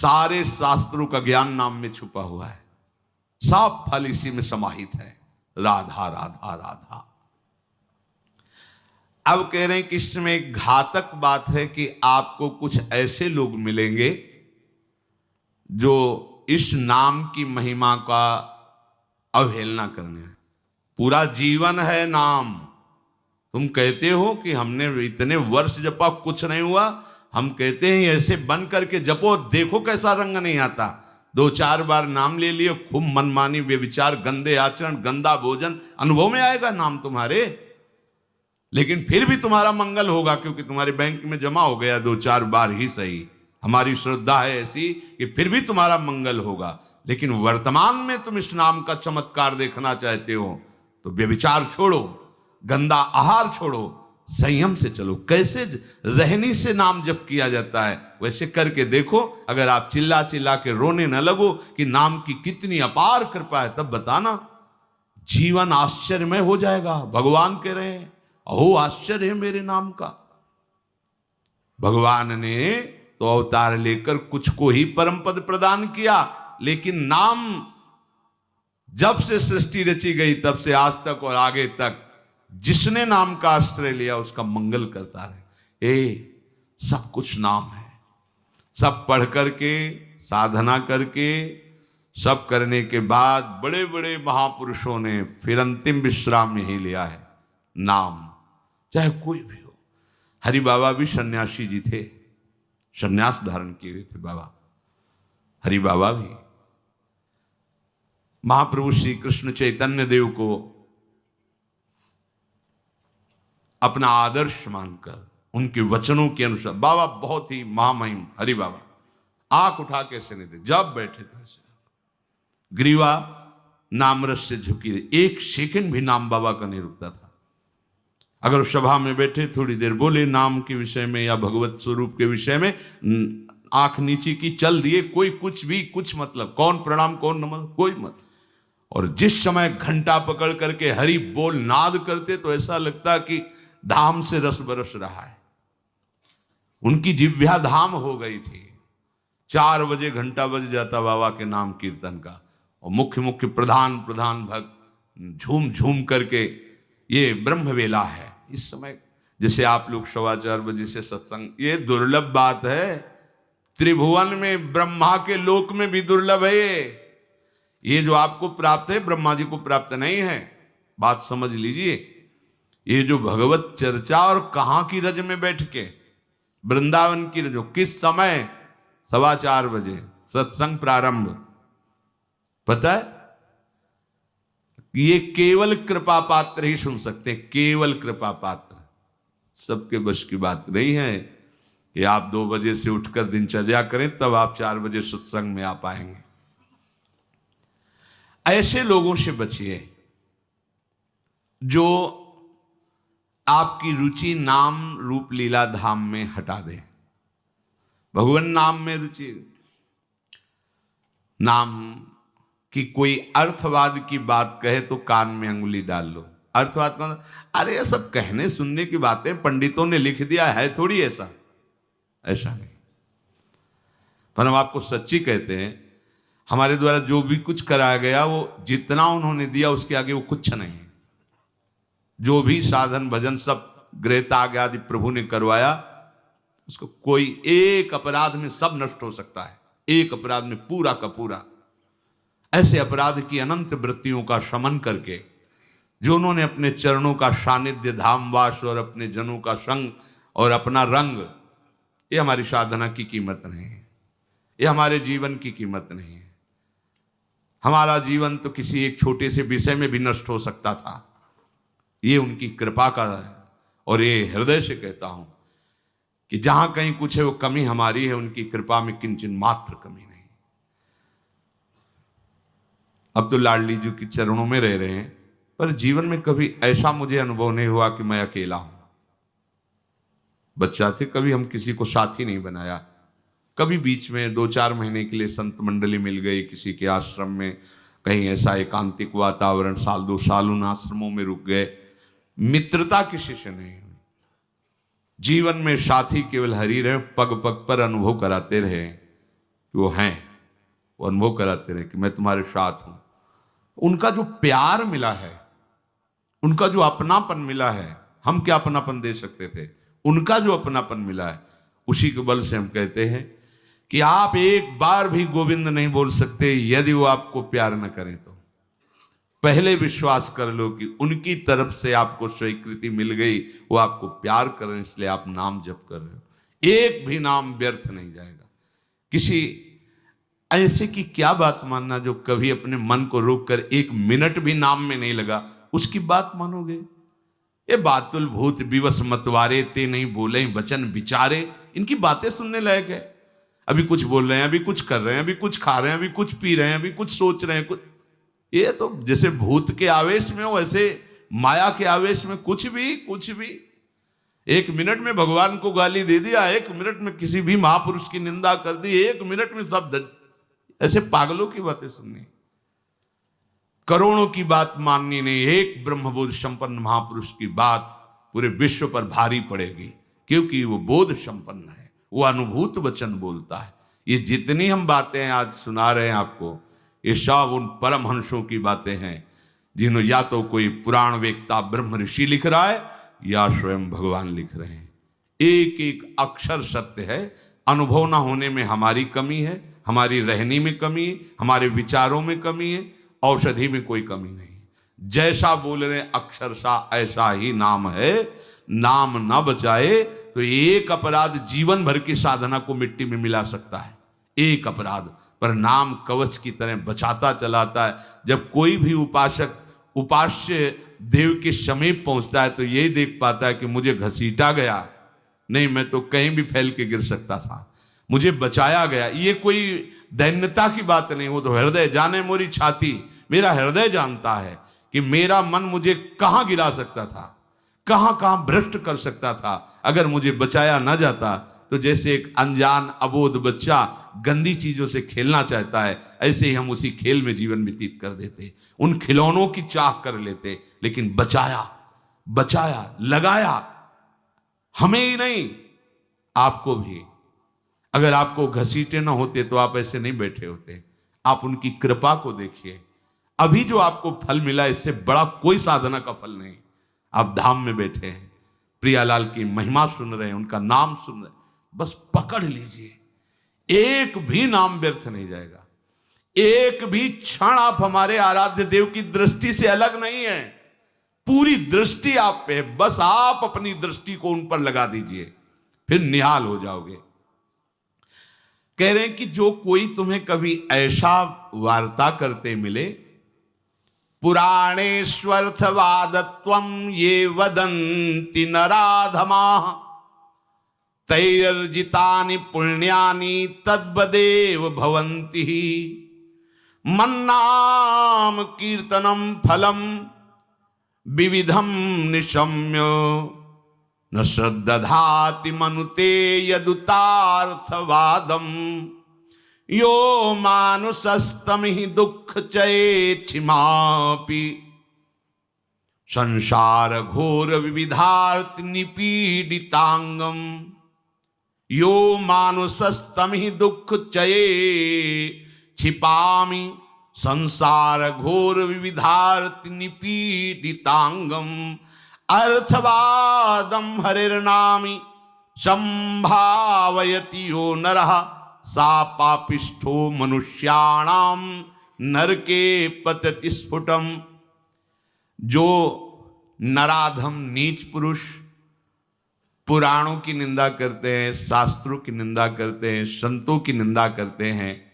सारे शास्त्रों का ज्ञान नाम में छुपा हुआ है, सब फल इसी में समाहित है। राधा राधा राधा। अब कह रहे हैं कि इसमें एक घातक बात है कि आपको कुछ ऐसे लोग मिलेंगे जो इस नाम की महिमा का अवहेलना करने हैं। पूरा जीवन है नाम। तुम कहते हो कि हमने इतने वर्ष जपा, कुछ नहीं हुआ। हम कहते हैं ऐसे बन करके जपो, देखो कैसा रंग नहीं आता। 2-4 बार नाम ले लिए, खूब मनमानी, व्यभिचार, गंदे आचरण, गंदा भोजन अनुभव में आएगा नाम तुम्हारे, लेकिन फिर भी तुम्हारा मंगल होगा, क्योंकि तुम्हारे बैंक में जमा हो गया 2-4 बार ही सही। हमारी श्रद्धा है ऐसी कि फिर भी तुम्हारा मंगल होगा। लेकिन वर्तमान में तुम इस नाम का चमत्कार देखना चाहते हो तो व्यभिचार छोड़ो, गंदा आहार छोड़ो, संयम से चलो। कैसे रहनी से नाम जप किया जाता है वैसे करके देखो। अगर आप चिल्ला चिल्ला के रोने न लगो कि नाम की कितनी अपार कृपा है, तब बताना, जीवन आश्चर्यमय हो जाएगा। भगवान कह रहे हैं अहो आश्चर्य है मेरे नाम का। भगवान ने तो अवतार लेकर कुछ को ही परम पद प्रदान किया, लेकिन नाम जब से सृष्टि रची गई तब से आज तक और आगे तक जिसने नाम का आश्रय लिया उसका मंगल करता रहे। सब कुछ नाम है। सब पढ़ करके, साधना करके, सब करने के बाद बड़े बड़े महापुरुषों ने फिर अंतिम विश्राम यही लिया है, नाम। चाहे कोई भी हो। हरि बाबा भी सन्यासी जी थे, सन्यास धारण किए हुए थे बाबा। हरि बाबा भी महाप्रभु श्री कृष्ण चैतन्य देव को अपना आदर्श मानकर उनके वचनों के अनुसार, बाबा बहुत ही महामहिम हरि बाबा आंख उठा के ऐसे नहीं थे, जब बैठे थे ऐसे ग्रीवा नामरस से झुकी रही, एक सेकंड भी नाम बाबा का नहीं रुकता था। अगर सभा में बैठे थोड़ी देर बोले नाम के विषय में या भगवत स्वरूप के विषय में, आंख नीचे की, चल दिए, कोई कुछ भी कुछ मतलब, कौन प्रणाम कौन नमन कोई मत। और जिस समय घंटा पकड़ करके हरि बोल नाद करते तो ऐसा लगता कि धाम से रस बरस रहा है। उनकी जिह्वा धाम हो गई थी। 4 बजे घंटा बज जाता बाबा के नाम कीर्तन का, और मुख्य मुख्य प्रधान भक्त झूम झूम करके, ये ब्रह्म वेला है इस समय। जैसे आप लोग 4:15 बजे से सत्संग, ये दुर्लभ बात है। त्रिभुवन में, ब्रह्मा के लोक में भी दुर्लभ है ये जो आपको प्राप्त है, ब्रह्मा जी को प्राप्त नहीं है। बात समझ लीजिए। ये जो भगवत चर्चा, और कहां की रज में बैठ के, वृंदावन की रज, किस समय 4:15 बजे सत्संग प्रारंभ, पता है? ये केवल कृपा पात्र ही सुन सकते हैं, केवल कृपा पात्र। सबके बस की बात नहीं है कि आप 2 बजे से उठकर दिनचर्या करें तब आप 4 बजे सत्संग में आ पाएंगे। ऐसे लोगों से बचिए जो आपकी रुचि नाम रूप लीला धाम में हटा दे। भगवान नाम में रुचि, नाम की कोई अर्थवाद की बात कहे तो कान में अंगुली डाल लो। अर्थवाद कौन? अरे ये सब कहने सुनने की बातें पंडितों ने लिख दिया है, थोड़ी ऐसा नहीं। पर हम आपको सच्ची कहते हैं, हमारे द्वारा जो भी कुछ कराया गया वो जितना उन्होंने दिया उसके आगे वो कुछ नहीं है। जो भी साधन भजन सब गृह त्याग आदि प्रभु ने करवाया, उसको कोई एक अपराध में सब नष्ट हो सकता है, एक अपराध में पूरा का पूरा। ऐसे अपराध की अनंत वृत्तियों का शमन करके जो उन्होंने अपने चरणों का सानिध्य, धामवास और अपने जनों का संग और अपना रंग, ये हमारी साधना की कीमत नहीं है, ये हमारे जीवन की कीमत नहीं है। हमारा जीवन तो किसी एक छोटे से विषय में भी नष्ट हो सकता था। ये उनकी कृपा का है, और ये हृदय से कहता हूं कि जहां कहीं कुछ है वो कमी हमारी है, उनकी कृपा में किंचन मात्र कमी नहीं। अब तो लाडली जी के चरणों में रह रहे हैं, पर जीवन में कभी ऐसा मुझे अनुभव नहीं हुआ कि मैं अकेला हूं। बच्चा थे, कभी हम किसी को साथी नहीं बनाया। कभी बीच में 2-4 महीने के लिए संत मंडली मिल गई किसी के आश्रम में, कहीं ऐसा एकांतिक वातावरण, 1-2 साल उन आश्रमों में रुक गए। मित्रता किसी से नहीं हुई। जीवन में साथी केवल हरि रहे, पग पग पर अनुभव कराते रहे। कि वो हैं, वो अनुभव कराते रहे कि मैं तुम्हारे साथ हूं। उनका जो प्यार मिला है, उनका जो अपनापन मिला है, हम क्या अपनापन दे सकते थे, उनका जो अपनापन मिला है, उसी के बल से हम कहते हैं कि आप एक बार भी गोविंद नहीं बोल सकते यदि वो आपको प्यार न करें तो। पहले विश्वास कर लो कि उनकी तरफ से आपको स्वीकृति मिल गई, वो आपको प्यार कर रहे हैं, इसलिए आप नाम जप कर रहे हो। एक भी नाम व्यर्थ नहीं जाएगा। किसी ऐसे की क्या बात मानना जो कभी अपने मन को रोककर एक मिनट भी नाम में नहीं लगा, उसकी बात मानोगे? ये बातुल भूत विवश मतवारे ते नहीं बोले वचन विचारे, इनकी बातें सुनने लायक है। अभी कुछ बोल रहे हैं, अभी कुछ कर रहे हैं, अभी कुछ खा रहे हैं, अभी कुछ पी रहे हैं, अभी कुछ सोच रहे हैं, कुछ। ये तो जैसे भूत के आवेश में हो, ऐसे माया के आवेश में कुछ भी। एक मिनट में भगवान को गाली दे दिया, एक मिनट में किसी भी महापुरुष की निंदा कर दी, एक मिनट में सब ऐसे पागलों की बातें सुननी, करोड़ों की बात माननी नहीं। एक ब्रह्मबोध संपन्न महापुरुष की बात पूरे विश्व पर भारी पड़ेगी, क्योंकि वो बोध संपन्न है, वो अनुभूत वचन बोलता है। ये जितनी हम बातें आज सुना रहे हैं आपको, ये सब उन परमहंसों की बातें हैं जिन्होंने या तो कोई पुराण वेत्ता ब्रह्म ऋषि लिख रहा है या स्वयं भगवान लिख रहे हैं। एक एक अक्षर सत्य है। अनुभव ना होने में हमारी कमी है, हमारी रहनी में कमी है, हमारे विचारों में कमी है, औषधि में कोई कमी नहीं। जैसा बोल रहे अक्षरशा ऐसा ही नाम है। नाम ना बचाए तो एक अपराध जीवन भर की साधना को मिट्टी में मिला सकता है, एक अपराध। पर नाम कवच की तरह बचाता चलाता है। जब कोई भी उपासक उपास्य देव के समीप पहुंचता है तो यही देख पाता है कि मुझे घसीटा गया नहीं, मैं तो कहीं भी फैल के गिर सकता था, मुझे बचाया गया। ये कोई दैन्यता की बात नहीं, वो तो हृदय जाने मोरी छाती, मेरा हृदय जानता है कि मेरा मन मुझे कहां गिरा सकता था, कहां भ्रष्ट कर सकता था। अगर मुझे बचाया ना जाता तो जैसे एक अनजान अबोध बच्चा गंदी चीजों से खेलना चाहता है, ऐसे ही हम उसी खेल में जीवन व्यतीत कर देते, उन खिलौनों की चाह कर लेते। लेकिन बचाया लगाया, हमें ही नहीं आपको भी। अगर आपको घसीटे ना होते तो आप ऐसे नहीं बैठे होते। आप उनकी कृपा को देखिए। अभी जो आपको फल मिला, इससे बड़ा कोई साधना का फल नहीं। आप धाम में बैठे हैं, प्रियालाल की महिमा सुन रहे हैं, उनका नाम सुन रहे हैं, बस पकड़ लीजिए। एक भी नाम व्यर्थ नहीं जाएगा। एक भी क्षण आप हमारे आराध्य देव की दृष्टि से अलग नहीं है। पूरी दृष्टि आप पे है, बस आप अपनी दृष्टि को उन पर लगा दीजिए, फिर निहाल हो जाओगे। कह रहे हैं कि जो कोई तुम्हें कभी ऐसा वार्ता करते मिले, पुराणेष्वर्थवादत्वं ये वदन्ति नराधमाः तैर्जितानि पुण्यानि तद्वदेव भवन्ति। मन्नाम कीर्तनम फलम विविधम निशम्य न श्रद्धाति मनुते यदुतार्थवादम। यो मानुषस्तमिहि दुःख चेच्छिमापि संसार घोर विविधार्थ निपीडितांगम। यो मानुषस्तमिहि दुःख छिपामि संसार घोर विविधार्थ निपीडितांगम। अर्थवादम हरिर्नामि संभावयति यो नरः सा पापिष्ठो मनुष्याणाम नरके पतति स्फुटम। जो नराधम नीच पुरुष पुराणों की निंदा करते हैं, शास्त्रों की निंदा करते हैं, संतों की निंदा करते हैं,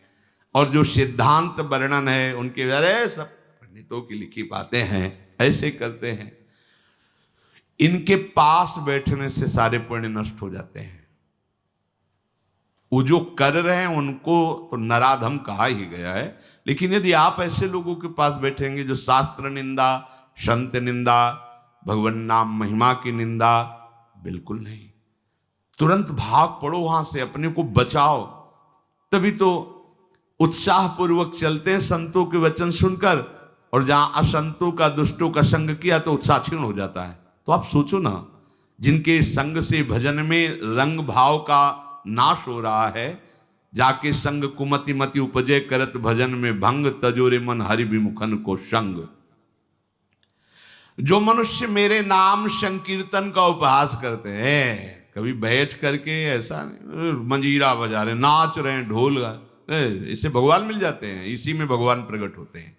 और जो सिद्धांत वर्णन है उनके अरे सब पंडितों की लिखी बातें हैं, ऐसे करते हैं, इनके पास बैठने से सारे पुण्य नष्ट हो जाते हैं। वो जो कर रहे हैं उनको तो नराधम कहा ही गया है। लेकिन यदि आप ऐसे लोगों के पास बैठेंगे जो शास्त्र निंदा, संत निंदा, भगवान नाम महिमा की निंदा, बिल्कुल नहीं। तुरंत भाग पड़ो वहां से, अपने को बचाओ। तभी तो उत्साह पूर्वक चलते हैं संतों के वचन सुनकर, और जहां असंतों का, दुष्टों का संग किया तो उत्साह क्षीण हो जाता है। तो आप सोचो ना, जिनके संग से भजन में रंग भाव का नाश हो रहा है, जाके संग कुमति मति उपजे करत भजन में भंग तजोरे मन हरि विमुखन को संग। जो मनुष्य मेरे नाम संकीर्तन का उपहास करते हैं, कभी बैठ करके ऐसा नहीं मंजीरा बजा रहे, नाच रहे हैं, ढोल गा, इससे भगवान मिल जाते हैं, इसी में भगवान प्रकट होते हैं।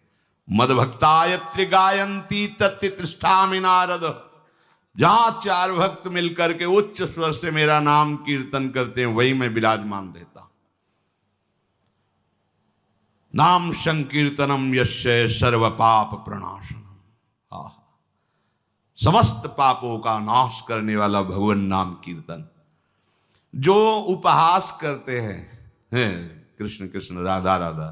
मद भक्तायत्र गायंती तत्तिष्ठामि नारद। जहां चार भक्त मिलकर के उच्च स्वर से मेरा नाम कीर्तन करते हैं, वही मैं विराजमान रहता। नाम संकीर्तनम यस्य सर्व पाप प्रणाशनम। समस्त पापों का नाश करने वाला भगवान नाम कीर्तन। जो उपहास करते हैं कृष्ण कृष्ण राधा राधा,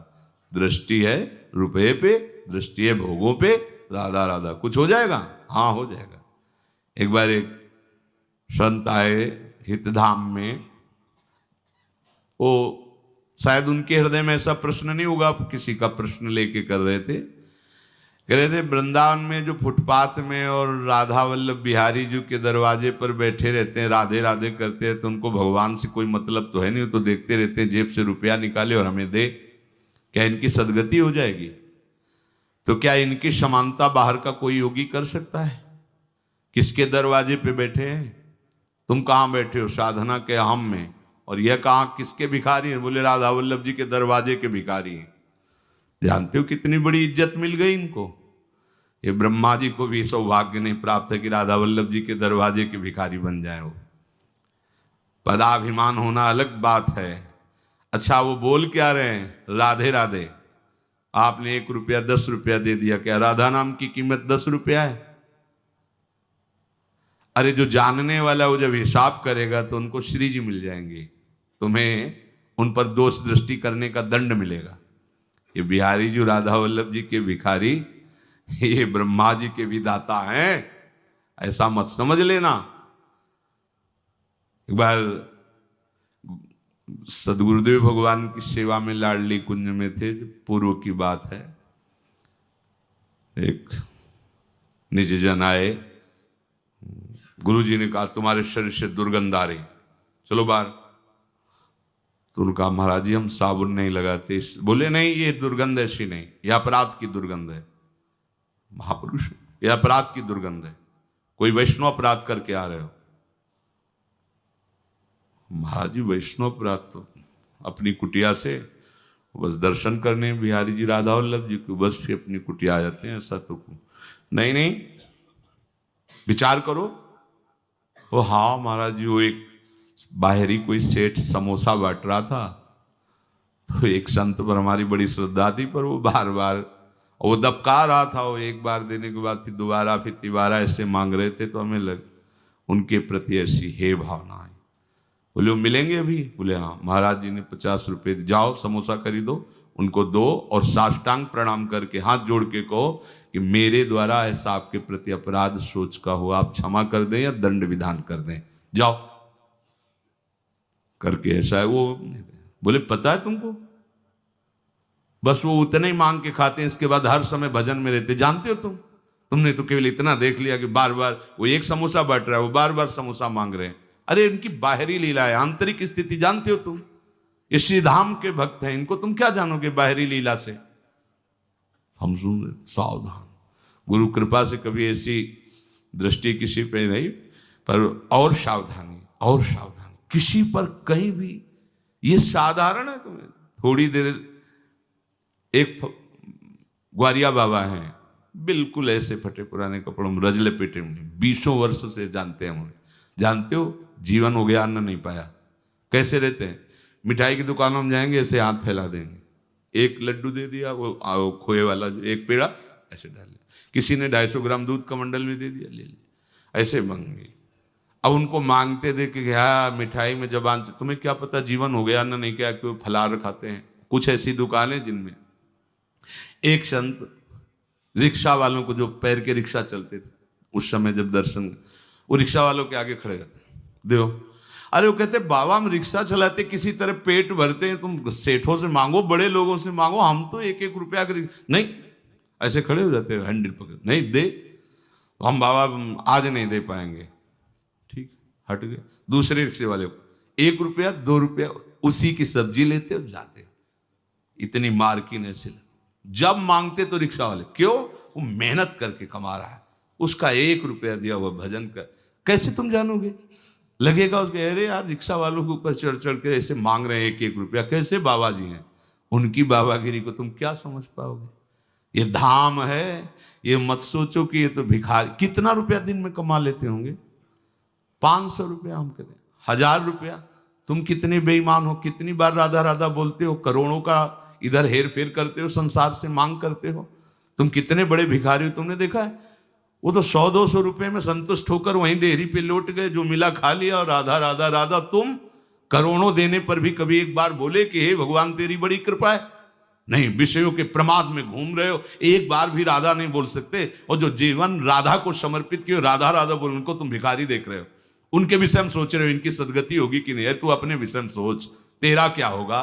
दृष्टि है रुपए पे, दृष्टि है भोगों पे, राधा राधा, कुछ हो जाएगा? हाँ हो जाएगा। एक बार एक संत आए हितधाम में, वो शायद उनके हृदय में ऐसा प्रश्न नहीं होगा, किसी का प्रश्न लेके कर रहे थे। कह रहे थे वृंदावन में जो फुटपाथ में और राधा वल्लभ बिहारी जी के दरवाजे पर बैठे रहते हैं, राधे राधे करते हैं, तो उनको भगवान से कोई मतलब तो है नहीं, तो देखते रहते हैं जेब से रुपया निकाले और हमें दे, क्या इनकी सदगति हो जाएगी? तो क्या इनकी समानता बाहर का कोई योगी कर सकता है? किसके दरवाजे पे बैठे हैं? तुम कहाँ बैठे हो? साधना के हम में। और यह कहाँ किसके भिखारी हैं? बोले राधा वल्लभ जी के दरवाजे के भिखारी हैं। जानते हो कितनी बड़ी इज्जत मिल गई इनको? ये ब्रह्मा जी को भी सौभाग्य नहीं प्राप्त है कि राधा वल्लभ जी के दरवाजे के भिखारी बन जाए। वो पदाभिमान होना अलग बात है। अच्छा वो बोल क्या रहे हैं? राधे राधे। आपने 1 रुपया 10 रुपया दे दिया, क्या राधा नाम की कीमत 10 रुपया है? अरे जो जानने वाला वो जब हिसाब करेगा तो उनको श्री जी मिल जाएंगे, तुम्हें उन पर दोष दृष्टि करने का दंड मिलेगा। ये बिहारी जी राधा वल्लभ जी के भिखारी, ये ब्रह्मा जी के विधाता हैं, ऐसा मत समझ लेना। एक बार सदगुरुदेव भगवान की सेवा में लाडली कुंज में थे, पूर्व की बात है। एक निज जन आए, गुरुजी ने कहा तुम्हारे शरीर से दुर्गंध आ रही, चलो बाहर। तो उनका महाराज जी हम साबुन नहीं लगाते। बोले नहीं ये दुर्गंध ऐसी नहीं, यह अपराध की दुर्गंध है। महापुरुष, यह अपराध की दुर्गंध है, कोई वैष्णव अपराध करके आ रहे हो। महाराज जी वैष्णव अपराध तो अपनी कुटिया से बस दर्शन करने बिहारी जी राधा वल्लभ जी को बस फिर अपनी कुटिया आ जाते हैं, ऐसा तो नहीं। नहीं विचार करो। वो हाँ महाराज जी, वो एक बाहरी कोई सेठ समोसा बांट रहा था, तो एक संत पर हमारी बड़ी श्रद्धा थी, पर वो बार बार वो दबका रहा था। वो एक बार देने के बाद फिर दोबारा फिर तिबारा ऐसे मांग रहे थे, तो हमें लग उनके प्रति ऐसी हे भावना आई। बोले वो मिलेंगे अभी? बोले हाँ। महाराज जी ने 50 रुपये, जाओ समोसा खरीदो, उनको दो और साष्टांग प्रणाम करके हाथ जोड़ के कहो कि मेरे द्वारा ऐसा आपके प्रति अपराध सोच का हो, आप क्षमा कर दें या दंड विधान कर दें, जाओ करके ऐसा है। वो बोले पता है तुमको, बस वो उतने ही मांग के खाते हैं, इसके बाद हर समय भजन में रहते। जानते हो तुमने तो केवल इतना देख लिया कि बार बार वो एक समोसा बांट रहा है, वो बार बार समोसा मांग रहे हैं। अरे इनकी बाहरी लीला है, आंतरिक स्थिति जानते हो तुम? ये श्रीधाम के भक्त हैं, इनको तुम क्या जानोगे बाहरी लीला से? हम सुन रहे, सावधान। गुरु कृपा से कभी ऐसी दृष्टि किसी पे नहीं, पर और सावधानी, और सावधानी किसी पर कहीं भी। ये साधारण है, तुम्हें थोड़ी देर। एक ग्वारिया बाबा हैं, बिल्कुल ऐसे फटे पुराने कपड़ों में, रजले पेटे में, 20 वर्ष से जानते हैं उन्हें। जानते हो जीवन हो गया, अन्न नहीं पाया। कैसे रहते हैं? मिठाई की दुकानों में जाएंगे, ऐसे हाथ फैला देंगे, एक लड्डू दे दिया, वो खोए वाला जो एक पेड़ा ऐसे डाल लिया, किसी ने 250 ग्राम दूध का मंडल भी दे दिया, ले लिया, ऐसे मांगे। अब उनको मांगते देखे कि हाँ मिठाई में जबान, तुम्हें क्या पता जीवन हो गया, अन्न नहीं क्या, क्यों फलाहार खाते हैं। कुछ ऐसी दुकानें जिनमें एक संत रिक्शा वालों को, जो पैर के रिक्शा चलते थे उस समय, जब दर्शन, वो रिक्शा वालों के आगे खड़े करते, देखो। अरे वो कहते बाबा हम रिक्शा चलाते किसी तरह पेट भरते हैं, तुम सेठों से मांगो, बड़े लोगों से मांगो, हम तो 1-1 रुपया का नहीं। ऐसे खड़े हो जाते हैं, हैंडल पकड़, नहीं दे तो हम बाबा आज नहीं दे पाएंगे। ठीक, हट गए। दूसरे रिक्शे वाले को 1 रुपया 2 रुपया उसी की सब्जी लेते हो जाते हो। इतनी मार्किन ऐसे जब मांगते तो रिक्शा वाले, क्यों? वो मेहनत करके कमा रहा है, उसका 1 रुपया दिया हुआ भजन कर। कैसे तुम जानोगे? लगेगा उसके, अरे यार रिक्शा वालों के ऊपर चढ़ चढ़ के ऐसे मांग रहे हैं 1-1 रुपया, कैसे बाबा जी हैं? उनकी बाबागिरी को तुम क्या समझ पाओगे? ये धाम है, ये मत सोचो कि ये तो भिखारी। कितना रुपया दिन में कमा लेते होंगे? 500 रुपया, हम कहते 1000 रुपया। तुम कितने बेईमान हो, कितनी बार राधा राधा बोलते हो, करोड़ों का इधर हेर फेर करते हो, संसार से मांग करते हो। तुम कितने बड़े भिखारी हो, तुमने देखा है? वो तो 100-200 रुपए में संतुष्ट होकर वहीं डेहरी पे लौट गए, जो मिला खा लिया और राधा राधा राधा। तुम करोड़ों देने पर भी कभी एक बार बोले कि हे भगवान तेरी बड़ी कृपा है? नहीं, विषयों के प्रमाद में घूम रहे हो, एक बार भी राधा नहीं बोल सकते। और जो जीवन राधा को समर्पित किए, राधा राधा बोल, उनको तुम भिखारी देख रहे हो। उनके विषय में सोच रहे हो इनकी सदगति होगी कि नहीं। है तू अपने विषय में सोच, तेरा क्या होगा?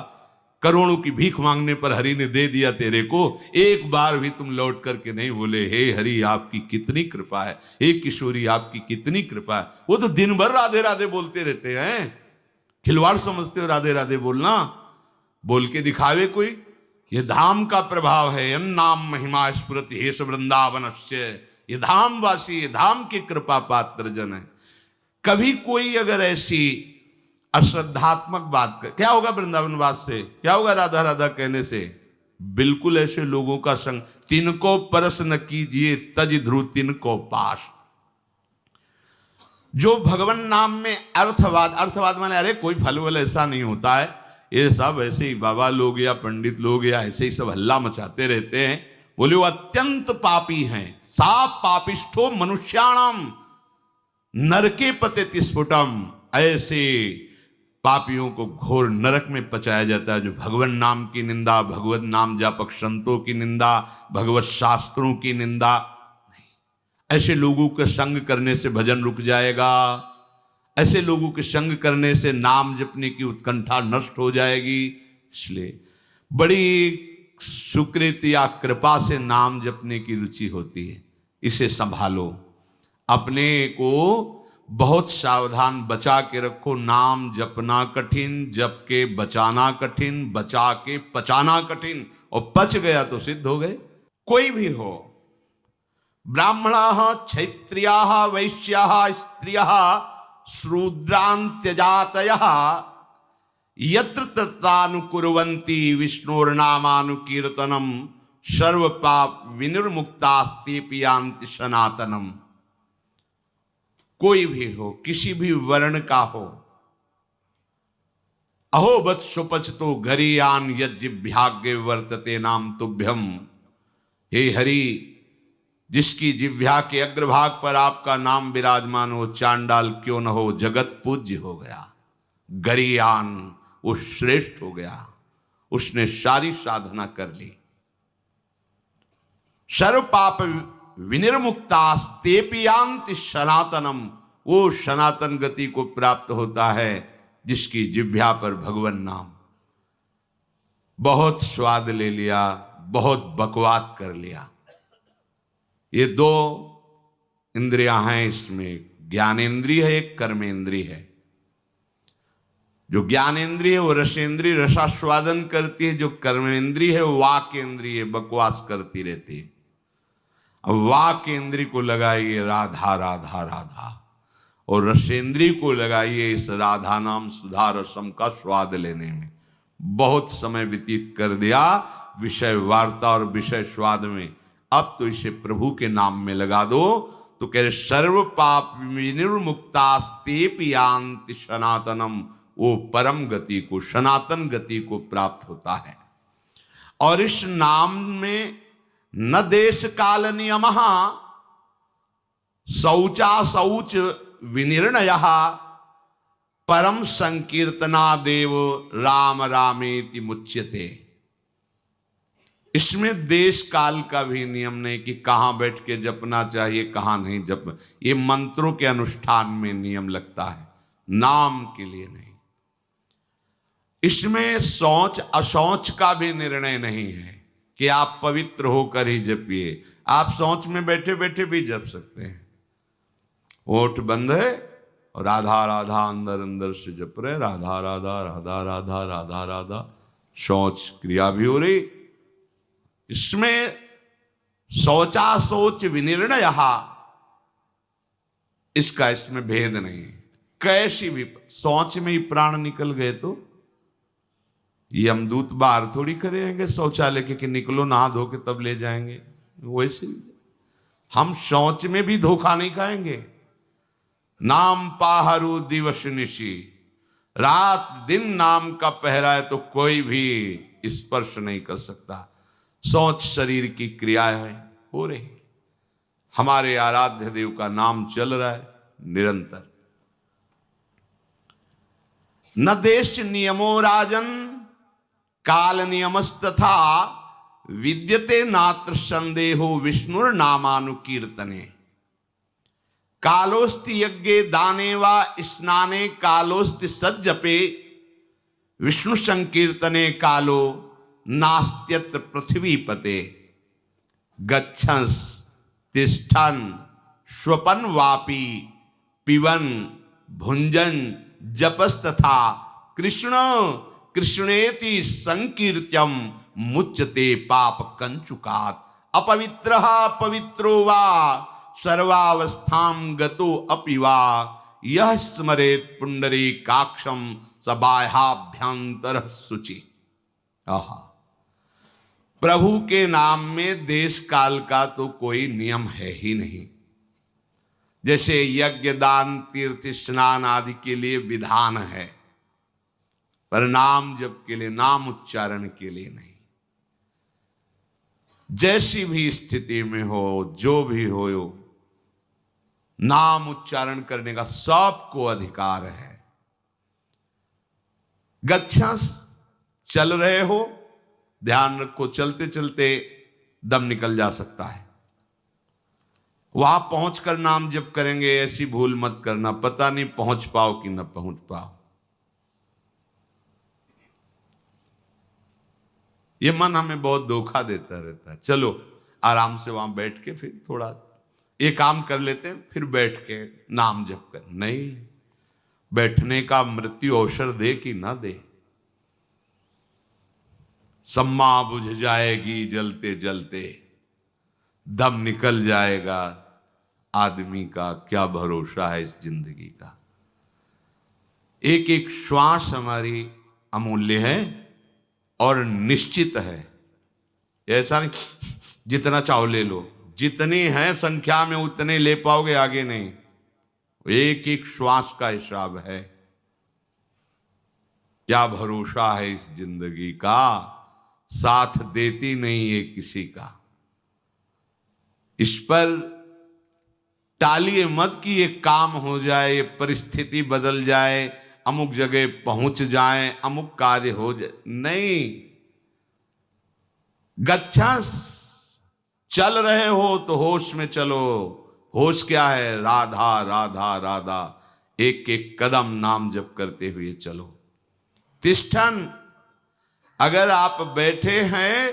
करोड़ों की भीख मांगने पर हरि ने दे दिया तेरे को, एक बार भी तुम लौट करके नहीं बोले हे हरि आपकी कितनी कृपा है, हे किशोरी आपकी कितनी कृपा है। वो तो दिन भर राधे राधे बोलते रहते हैं। खिलवाड़ समझते हो राधे राधे बोलना? बोल के दिखावे कोई? ये धाम का प्रभाव है। अन्नाम महिमा स्फुरति हेश वृंदावनस्य। ये धाम वासी, ये धाम की कृपा पात्र जन है। कभी कोई अगर ऐसी अश्रद्धात्मक बात कर, क्या होगा वृंदावनवास से? क्या होगा राधा राधा कहने से? बिल्कुल ऐसे लोगों का संग। तिनको परस न कीजिए तज ध्रुव तिनको पास। जो भगवान नाम में अर्थवाद, अर्थवाद माने अरे कोई फल वल ऐसा नहीं होता है, ये सब ऐसे ही बाबा लोग या पंडित लोग या ऐसे ही सब हल्ला मचाते रहते हैं। बोले वो अत्यंत पापी हैं। सा पापिष्ठो मनुष्याणम नरके पते स्फुटम। ऐसे पापियों को घोर नरक में पचाया जाता है जो भगवान नाम की निंदा, भगवत नाम जापक संतों की निंदा, भगवत शास्त्रों की निंदा नहीं। ऐसे लोगों के संग करने से भजन रुक जाएगा। ऐसे लोगों के संग करने से नाम जपने की उत्कंठा नष्ट हो जाएगी। इसलिए बड़ी सुकृत या कृपा से नाम जपने की रुचि होती है, इसे संभालो। अपने को बहुत सावधान बचा के रखो। नाम जपना कठिन, जप के बचाना कठिन, बचा के पचाना कठिन। और पच गया तो सिद्ध हो गए। कोई भी हो, ब्राह्मणाः क्षत्रियाः वैश्याः स्त्रियः शूद्रान्त्यजातयः यत्र तत्रानुकुर्वन्ति विष्णोर्नामानुकीर्तनम् सर्व पाप विनिर्मुक्तास्तेऽपि यान्ति सनातनम्। कोई भी हो, किसी भी वर्ण का हो। अहो बत सुपच तो घरियान यज्जिभ्याग्य वर्तते नाम तुभ्यम। हे हरि, जिसकी जिह्वा के अग्रभाग पर आपका नाम विराजमान हो, चांडाल क्यों न हो, जगत पूज्य हो गया। गरियान, वो श्रेष्ठ हो गया, उसने सारी साधना कर ली। सर्व पाप विनिर्मुक्तास्तेऽपि यान्ति सनातनम। वो सनातन गति को प्राप्त होता है जिसकी जिह्वा पर भगवान नाम। बहुत स्वाद ले लिया, बहुत बकवाद कर लिया। ये 2 इंद्रियां हैं इसमें, ज्ञानेंद्रिय है, एक कर्मेंद्रिय है। जो ज्ञानेंद्रिय है वो रसेंद्रिय, रसास्वादन करती है। जो कर्मेंद्रिय है वो वाकेंद्रिय, बकवास करती रहती है। वाकेंद्रिय को लगाइए राधा राधा राधा, और रसेंद्रिय को लगाइए इस राधा नाम सुधा रसम का स्वाद लेने में। बहुत समय व्यतीत कर दिया विषय वार्ता और विषय स्वाद में, अब तो इसे प्रभु के नाम में लगा दो। तो कह रहे सर्व पाप विनिर्मुक्तास्तेऽपि यान्ति सनातनम। वो परम गति को, सनातन गति को प्राप्त होता है। और इस नाम में न देश काल नियमः शौचा शौच विनिर्णयः परम संकीर्तना देव राम रामेति मुच्यते। इसमें देश काल का भी नियम नहीं कि कहां बैठ के जपना चाहिए, कहां नहीं जप। ये मंत्रों के अनुष्ठान में नियम लगता है, नाम के लिए नहीं। इसमें शौच अशौच का भी निर्णय नहीं है कि आप पवित्र होकर ही जपिए। आप शौच में बैठे बैठे भी जप सकते हैं। ओठ बंद है और राधा राधा अंदर अंदर से जप रहे, राधा राधा राधा राधा राधा राधा, शौच क्रिया भी हो रही। इसमें शौचा शौच विनिर्णय, इसका इसमें भेद नहीं। कैसी भी शौच में ही प्राण निकल गए तो ये यमदूत बाहर थोड़ी करेंगे शौचालय के कि निकलो नहा धो के तब ले जाएंगे। वैसे हम शौच में भी धोखा नहीं खाएंगे। नाम पाहरू दिवस निशी, रात दिन नाम का पहरा है तो कोई भी स्पर्श नहीं कर सकता। शौच शरीर की क्रिया है, हो रही। हमारे आराध्य देव का नाम चल रहा है निरंतर। न देश नियमो राजन काल नियमस्तथा, विद्यते नात्र संदेहो विष्णुर नामानुकीर्तने। कालोस्ति यज्ञे दाने वा स्नाने, कालोस्ति सज्जपे, विष्णु संकीर्तने कालो नास्त्यत्र पृथ्वीपते। गच्छंस तिष्ठन स्वपन वापी, पिवन भुंजन जपस्तथा, कृष्ण कृष्णेति संकीर्त्यम मुच्यते पाप कंचुकात्। अपवित्रः पवित्रो वा सर्वावस्थां गतो अपि वा, यह स्मरेत पुंडरीकाक्षं स बाह्याभ्यंतरः शुचि। आहा, प्रभु के नाम में देश काल का तो कोई नियम है ही नहीं। जैसे यज्ञ दान तीर्थ स्नान आदि के लिए विधान है, पर नाम जप के लिए, नाम उच्चारण के लिए नहीं। जैसी भी स्थिति में हो, जो भी हो, नाम उच्चारण करने का सबको अधिकार है। गच्छंस, चल रहे हो, ध्यान रखो, चलते चलते दम निकल जा सकता है। वहां पहुंचकर नाम जप करेंगे, ऐसी भूल मत करना, पता नहीं पहुंच पाओ कि न पहुंच पाओ। ये मन हमें बहुत धोखा देता रहता है। चलो आराम से वहां बैठ के फिर थोड़ा ये काम कर लेते हैं, फिर बैठ के नाम जप कर। नहीं, बैठने का मृत्यु अवसर दे कि ना दे। सम्मा बुझ जाएगी जलते जलते, दम निकल जाएगा, आदमी का क्या भरोसा है इस जिंदगी का। एक एक श्वास हमारी अमूल्य है और निश्चित है। ऐसा नहीं जितना चाहो ले लो, जितनी है संख्या में उतने ले पाओगे, आगे नहीं। एक एक श्वास का हिसाब है। क्या भरोसा है इस जिंदगी का, साथ देती नहीं है किसी का। इस पर टालिए मत कि ये काम हो जाए, ये परिस्थिति बदल जाए, अमुक जगह पहुंच जाए, अमुक कार्य हो जाए। नहीं, गच्छंस, चल रहे हो तो होश में चलो। होश क्या है? राधा राधा राधा, एक एक कदम नाम जप करते हुए चलो। तिष्ठन, अगर आप बैठे हैं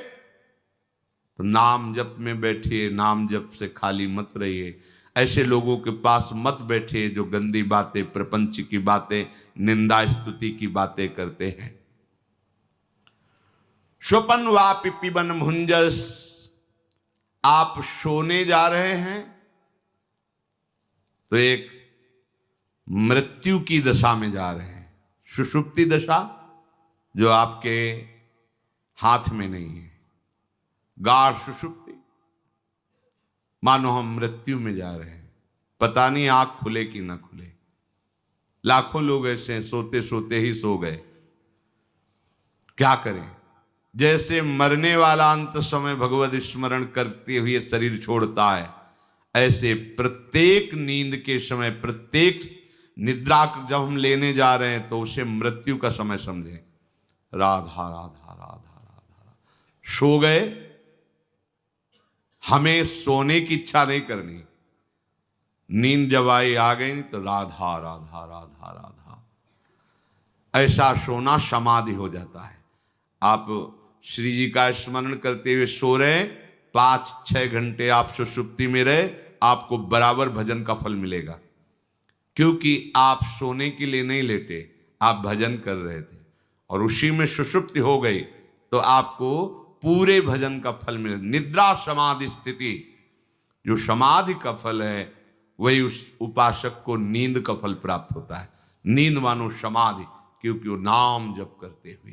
तो नाम जप में बैठिए, नाम जप से खाली मत रहिए। ऐसे लोगों के पास मत बैठिए जो गंदी बातें, प्रपंच की बातें, निंदा स्तुति की बातें करते हैं। स्वपन वापि पिबन भुंजस, आप सोने जा रहे हैं तो एक मृत्यु की दशा में जा रहे हैं। सुषुप्ति दशा जो आपके हाथ में नहीं है, गाढ़ सुषुप्ति, मानो हम मृत्यु में जा रहे हैं, पता नहीं आंख खुले कि ना खुले। लाखों लोग ऐसे हैं, सोते सोते ही सो गए। क्या करें? जैसे मरने वाला अंत समय भगवत स्मरण करते हुए शरीर छोड़ता है, ऐसे प्रत्येक नींद के समय, प्रत्येक निद्रा जब हम लेने जा रहे हैं तो उसे मृत्यु का समय समझें। राधा राधा राधा राधा, सो गए, हमें सोने की इच्छा नहीं करनी। नींद जब आई आ गई तो राधा राधा राधा राधा, ऐसा सोना समाधि हो जाता है। आप श्री जी का स्मरण करते हुए सो रहे, 5-6 घंटे आप सुषुप्ति में रहे, आपको बराबर भजन का फल मिलेगा। क्योंकि आप सोने के लिए नहीं लेटे, आप भजन कर रहे थे और उसी में सुषुप्ति हो गई तो आपको पूरे भजन का फल मिले। निद्रा समाधि स्थिति, जो समाधि का फल है वही उस उपासक को नींद का फल प्राप्त होता है। नींद मानो समाधि, क्योंकि वो नाम जप करते हुए